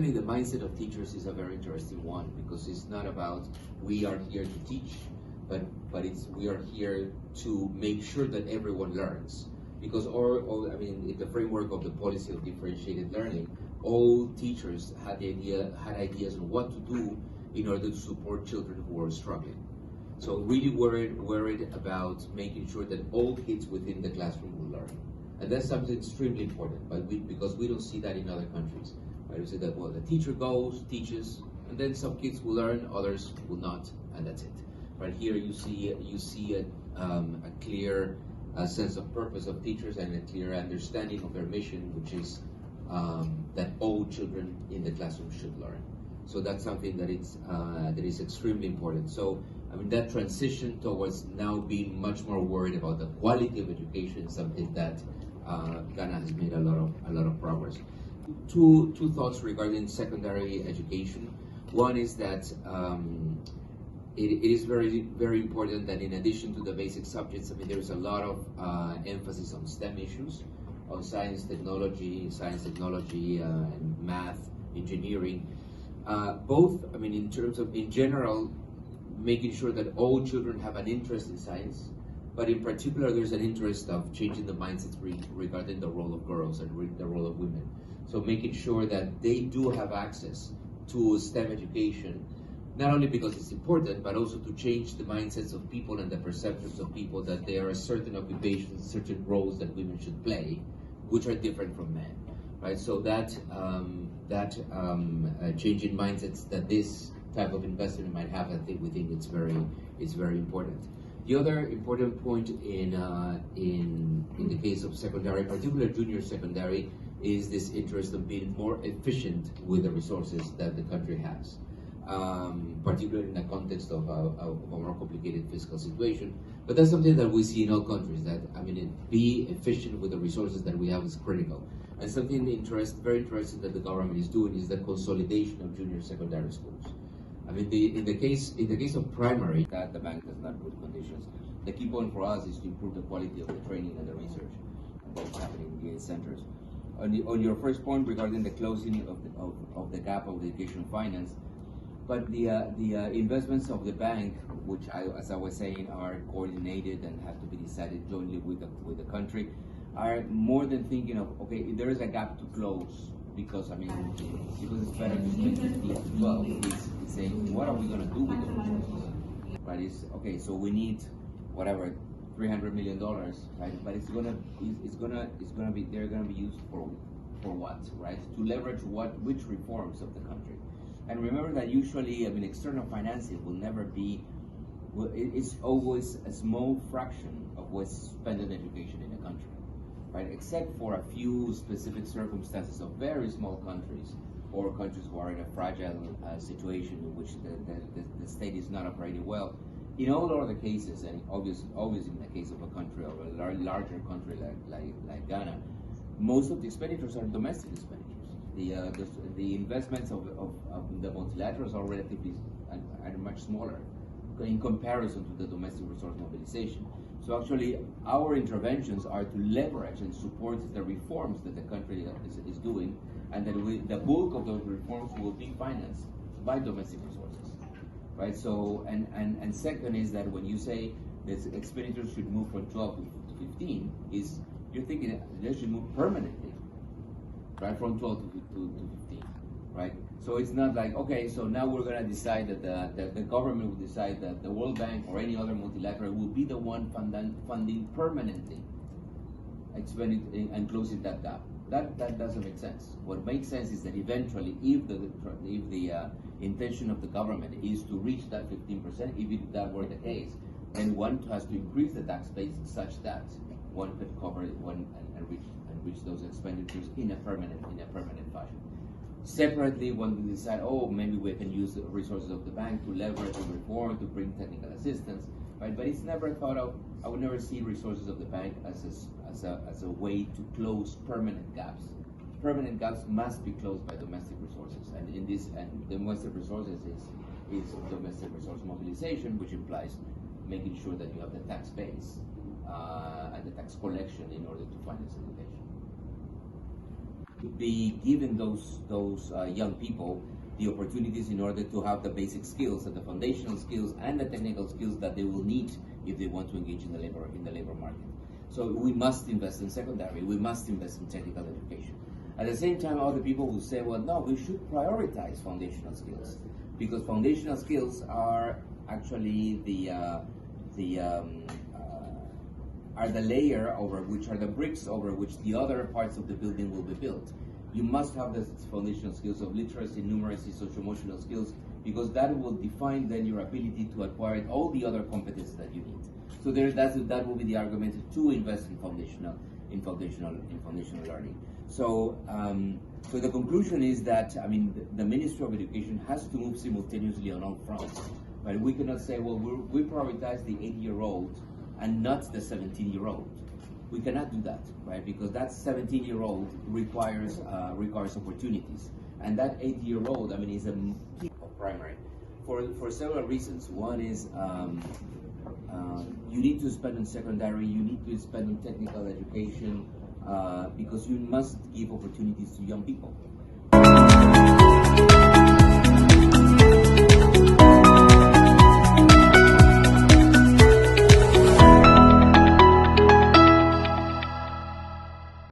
actually the mindset of teachers is a very interesting one, because it's not about we are here to teach, but it's we are here to make sure that everyone learns. Because I mean, in the framework of the policy of differentiated learning, all teachers had ideas on what to do in order to support children who are struggling. So really worried about making sure that all kids within the classroom will learn. And that's something extremely important, but because we don't see that in other countries. Right? We say that, well, the teacher goes, teaches, and then some kids will learn, others will not, and that's it. Right here you see a clear sense of purpose of teachers and a clear understanding of their mission, which is that all children in the classroom should learn. So that's something that is extremely important. So I mean, that transition towards now being much more worried about the quality of education is something that Ghana has made a lot of progress. Two thoughts regarding secondary education. One is that it is very important that in addition to the basic subjects, I mean, there's a lot of emphasis on STEM issues, on science, technology, and math, engineering. Both, I mean, in terms of, in general, making sure that all children have an interest in science, but in particular, there's an interest of changing the mindsets regarding the role of girls and the role of women. So making sure that they do have access to STEM education, not only because it's important, but also to change the mindsets of people and the perceptions of people that there are certain occupations, certain roles that women should play, which are different from men, right? So that change in mindsets that this type of investment might have, I think it's very important. The other important point in the case of secondary, particularly junior secondary, is this interest of being more efficient with the resources that the country has. Particularly in the context of a more complicated fiscal situation. But that's something that we see in all countries, that, I mean, be efficient with the resources that we have is critical. And something very interesting that the government is doing is the consolidation of junior secondary schools. I mean, in the case of primary, that the bank does not put conditions. The key point for us is to improve the quality of the training and the research that's happening in the centers. On your first point regarding the closing of the gap of education finance, but the investments of the bank, which as I was saying, are coordinated and have to be decided jointly with the country, are more than thinking of, okay, there is a gap to close, because I mean, because it's better to spend 15 to 12. It's saying, what are we going to do with the resources? Right? It's okay. So we need whatever $300 million, right? But it's gonna be they're gonna be used for what, right? To leverage which reforms of the country. And remember that usually, I mean, external financing will never be, it's always a small fraction of what's spent on education in a country, right? Except for a few specific circumstances of very small countries, or countries who are in a fragile situation in which the state is not operating well. In all other cases, and obviously in the case of a country or a larger country like Ghana, most of the expenditures are domestic expenditures. The investments of the multilaterals are relatively are much smaller in comparison to the domestic resource mobilization. So actually, our interventions are to leverage and support the reforms that the country is doing, and that the bulk of those reforms will be financed by domestic resources, right? So, and second is that when you say that expenditures should move from 12 to 15, you're thinking they should move permanently, right, from 12 to 15, right? So it's not like, okay, so now we're going to decide that the government will decide that the World Bank or any other multilateral will be the one funding permanently expending and closing that gap. That doesn't make sense. What makes sense is that eventually, if the intention of the government is to reach that 15%, if that were the case, then one has to increase the tax base such that one could cover one and reach those expenditures in a permanent fashion. Separately, one will decide, oh, maybe we can use the resources of the bank to leverage and reform, to bring technical assistance, right? But it's never thought of. I would never see resources of the bank as a way to close permanent gaps. Permanent gaps must be closed by domestic resources, and domestic resources is domestic resource mobilization, which implies making sure that you have the tax base and the tax collection in order to finance education. should be giving those young people the opportunities in order to have the basic skills and the foundational skills and the technical skills that they will need if they want to engage in the labor market. So we must invest in secondary. We must invest in technical education. At the same time, other people will say, well, no, we should prioritize foundational skills, because foundational skills are actually are the layer over which are the bricks over which the other parts of the building will be built. You must have the foundational skills of literacy, numeracy, social-emotional skills, because that will define then your ability to acquire all the other competences that you need. So that will be the argument to invest in foundational learning. So, so the conclusion is that, I mean, the Ministry of Education has to move simultaneously on all fronts. But we cannot say, well, we prioritize the 8-year-old and not the 17-year-old. We cannot do that, right? Because that 17-year-old requires opportunities, and that 8-year-old, I mean, is a key of primary for several reasons. One is you need to spend on secondary, you need to spend on technical education, because you must give opportunities to young people.